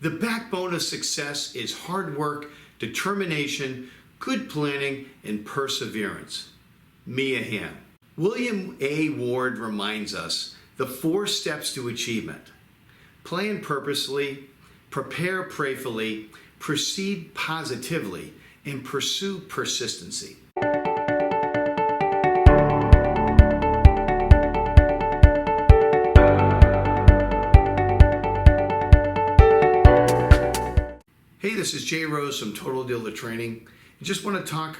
The backbone of success is hard work, determination, good planning, and perseverance. Mia Hamm. William A. Ward reminds us the 4 steps to achievement. Plan purposely, prepare prayerfully, proceed positively, and pursue persistency. Hey, this is Jay Rose from Total Dealer Training. I just want to talk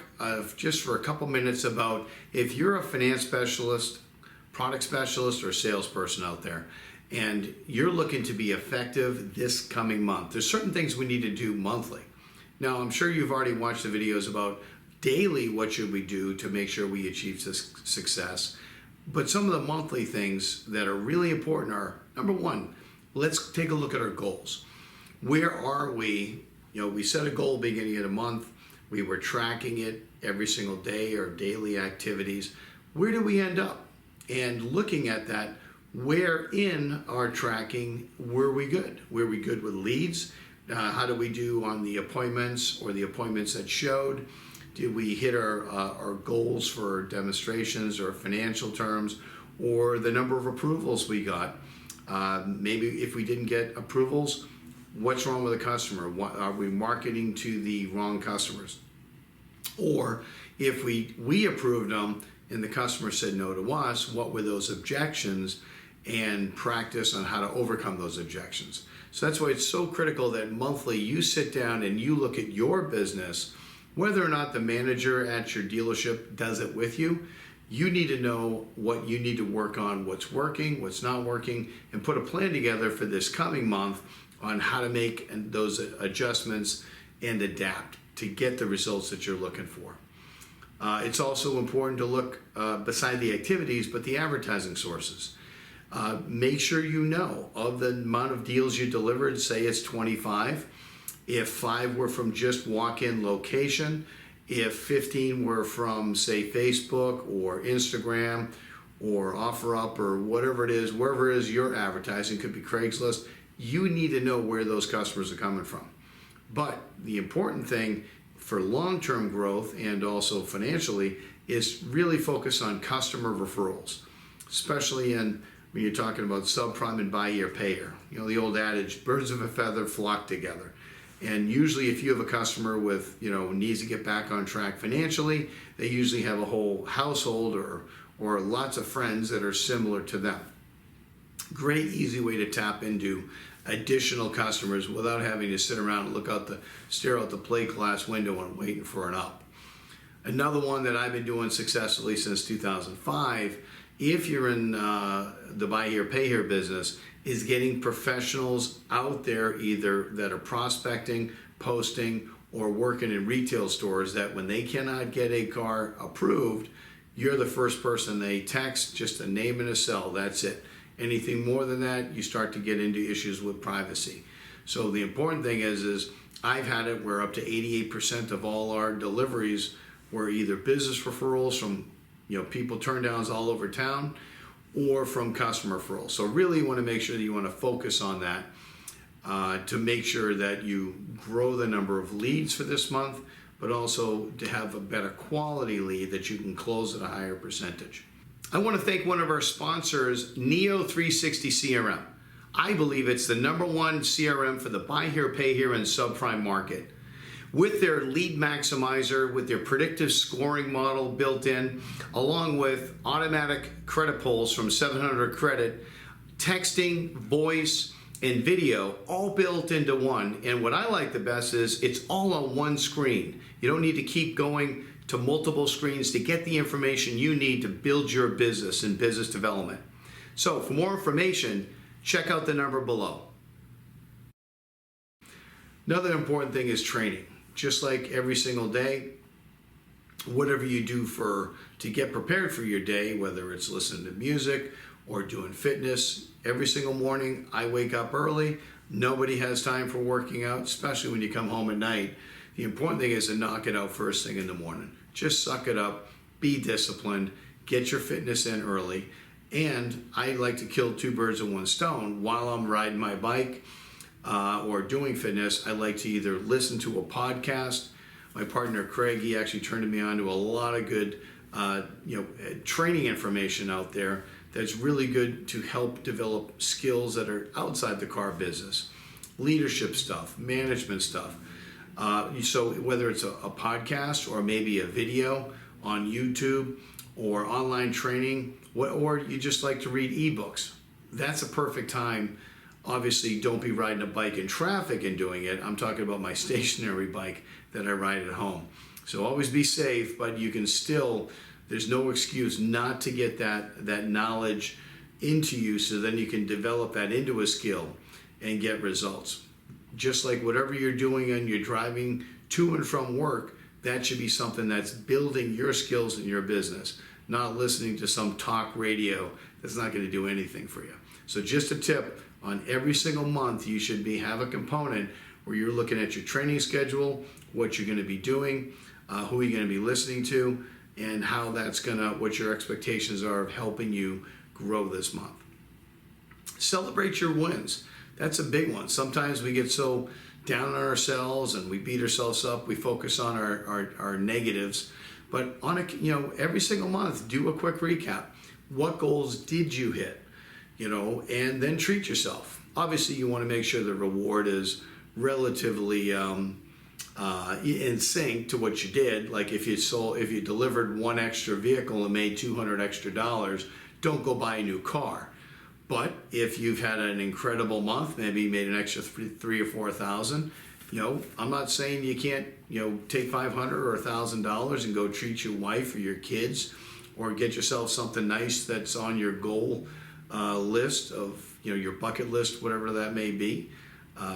just for a couple minutes about if you're a finance specialist, product specialist, or salesperson out there, and you're looking to be effective this coming month. There's certain things we need to do monthly. Now, I'm sure you've already watched the videos about daily what should we do to make sure we achieve success. But some of the monthly things that are really important are, number one, let's take a look at our goals. Where are we? We set a goal beginning of the month. We were tracking it every single day or daily activities. Where do we end up? And looking at that, where in our tracking were we good? Were we good with leads? How do we do on the appointments or the appointments that showed? Did we hit our goals for demonstrations or financial terms, or the number of approvals we got? Maybe if we didn't get approvals, what's wrong with the customer? Are we marketing to the wrong customers? Or if we approved them and the customer said no to us, what were those objections, and practice on how to overcome those objections. So that's why it's so critical that monthly you sit down and you look at your business, whether or not the manager at your dealership does it with you. You need to know what you need to work on, what's working, what's not working, and put a plan together for this coming month on how to make those adjustments and adapt to get the results that you're looking for. It's also important to look beside the activities, but the advertising sources. Make sure you know of the amount of deals you delivered, say it's 25. If 5 were from just walk-in location, if 15 were from, say, Facebook or Instagram or OfferUp or whatever it is, wherever it is you're advertising, could be Craigslist, you need to know where those customers are coming from. But the important thing for long-term growth and also financially is really focus on customer referrals, especially when you're talking about subprime and buy year, pay year. The old adage, birds of a feather flock together. And usually if you have a customer with, needs to get back on track financially, they usually have a whole household or lots of friends that are similar to them. Great, easy way to tap into additional customers without having to sit around and stare out the plate glass window and waiting for an up. Another one that I've been doing successfully since 2005, if you're in the buy here, pay here business, is getting professionals out there either that are prospecting, posting, or working in retail stores that when they cannot get a car approved, you're the first person they text, just a name and a cell, that's it. Anything more than that, you start to get into issues with privacy. So the important thing is I've had it where up to 88% of all our deliveries were either business referrals from people turn downs all over town or from customer referrals. So really you want to make sure that you want to focus on that to make sure that you grow the number of leads for this month, but also to have a better quality lead that you can close at a higher percentage. I want to thank one of our sponsors, Neo 360 CRM. I believe it's the #1 CRM for the buy here, pay here, and subprime market. With their lead maximizer, with their predictive scoring model built in, along with automatic credit pulls from 700 credit, texting, voice, and video, all built into one. And what I like the best is it's all on one screen. You don't need to keep going to multiple screens to get the information you need to build your business and business development. So for more information, check out the number below. Another important thing is training. Just like every single day, whatever you do to get prepared for your day, whether it's listening to music or doing fitness, every single morning I wake up early. Nobody has time for working out, especially when you come home at night. The important thing is to knock it out first thing in the morning. Just suck it up, be disciplined, get your fitness in early. And I like to kill 2 birds with 1 stone while I'm riding my bike. or doing fitness, I like to either listen to a podcast. My partner Craig, he actually turned me on to a lot of good training information out there that's really good to help develop skills that are outside the car business. Leadership stuff, management stuff. So whether it's a podcast or maybe a video on YouTube or online training, or you just like to read ebooks, that's a perfect time. Obviously, don't be riding a bike in traffic and doing it. I'm talking about my stationary bike that I ride at home. So always be safe, but you can still, there's no excuse not to get that knowledge into you, so then you can develop that into a skill and get results. Just like whatever you're doing and you're driving to and from work, that should be something that's building your skills in your business, not listening to some talk radio that's not going to do anything for you. So just a tip, on every single month you should have a component where you're looking at your training schedule, what you're going to be doing, who you're going to be listening to, and how what your expectations are of helping you grow this month. Celebrate your wins. That's a big one. Sometimes we get so down on ourselves and we beat ourselves up. We focus on our negatives. But every single month, do a quick recap. What goals did you hit? And then treat yourself. Obviously, you want to make sure the reward is relatively in sync to what you did. Like if you delivered one extra vehicle and made $200 extra, don't go buy a new car. But if you've had an incredible month, maybe you made an extra $3,000 or $4,000, I'm not saying you can't, take $500 or $1,000 and go treat your wife or your kids, or get yourself something nice that's on your goal list of, your bucket list, whatever that may be.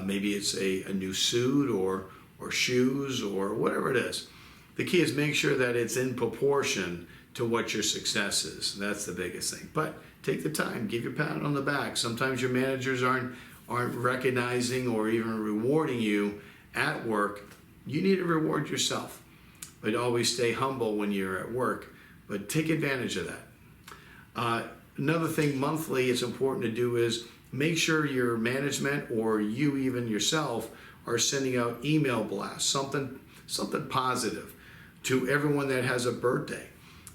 Maybe it's a new suit or shoes or whatever it is. The key is make sure that it's in proportion to what your success is. That's the biggest thing. But take the time, give your pat on the back. Sometimes your managers aren't recognizing or even rewarding you at work. You need to reward yourself. But always stay humble when you're at work. But take advantage of that. Another thing monthly it's important to do is make sure your management or you even yourself are sending out email blasts, something positive to everyone that has a birthday,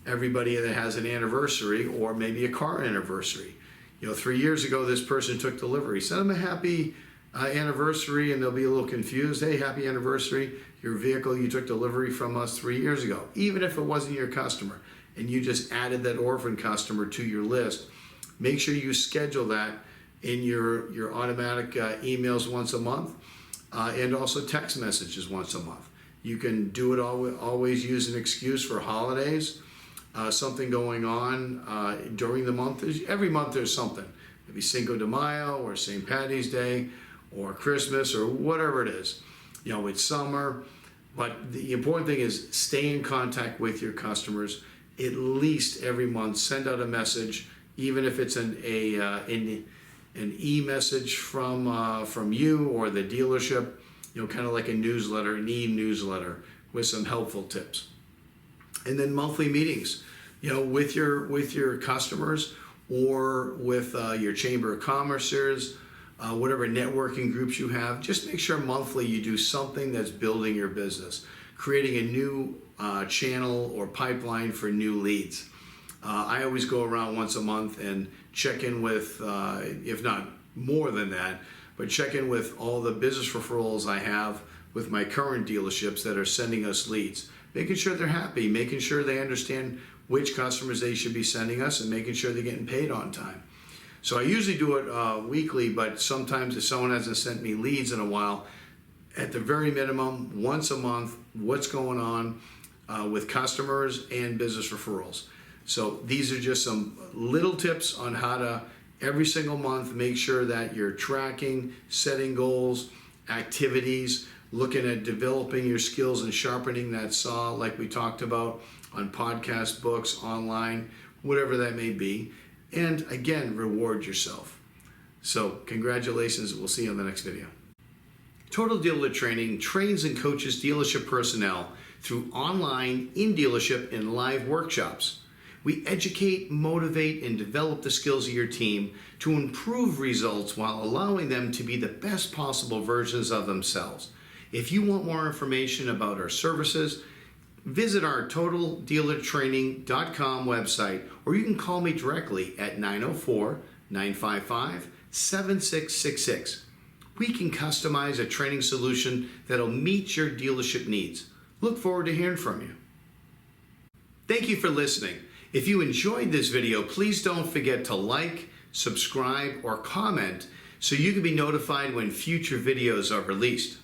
everybody that has an anniversary, or maybe a car anniversary. 3 years ago this person took delivery. Send them a happy anniversary, and they'll be a little confused. Hey, happy anniversary. Your vehicle you took delivery from us 3 years ago, even if it wasn't your customer, and you just added that orphan customer to your list. Make sure you schedule that in your automatic emails once a month, and also text messages once a month. You can do it always use an excuse for holidays, something going on during the month. Every month there's something. Maybe Cinco de Mayo or St. Patty's Day or Christmas or whatever it is. It's summer, but the important thing is stay in contact with your customers at least every month. Send out a message, even if it's an e-message from you or the dealership, kind of like a newsletter, an e-newsletter with some helpful tips. And then monthly meetings, with your customers or with your Chamber of Commerceers, whatever networking groups you have. Just make sure monthly you do something that's building your business, creating a new channel or pipeline for new leads. I always go around once a month and check in with, if not more than that, but check in with all the business referrals I have with my current dealerships that are sending us leads, making sure they're happy, making sure they understand which customers they should be sending us, and making sure they're getting paid on time. So I usually do it weekly, but sometimes if someone hasn't sent me leads in a while, at the very minimum, once a month, what's going on with customers and business referrals. So these are just some little tips on how to, every single month, make sure that you're tracking, setting goals, activities, looking at developing your skills and sharpening that saw like we talked about on podcast, books, online, whatever that may be. And again, reward yourself. So congratulations, we'll see you on the next video. Total Dealer Training trains and coaches dealership personnel through online, in-dealership, and live workshops. We educate, motivate, and develop the skills of your team to improve results while allowing them to be the best possible versions of themselves. If you want more information about our services, visit our totaldealertraining.com website, or you can call me directly at 904-955-7666. We can customize a training solution that'll meet your dealership needs. Look forward to hearing from you. Thank you for listening. If you enjoyed this video, please don't forget to like, subscribe, or comment so you can be notified when future videos are released.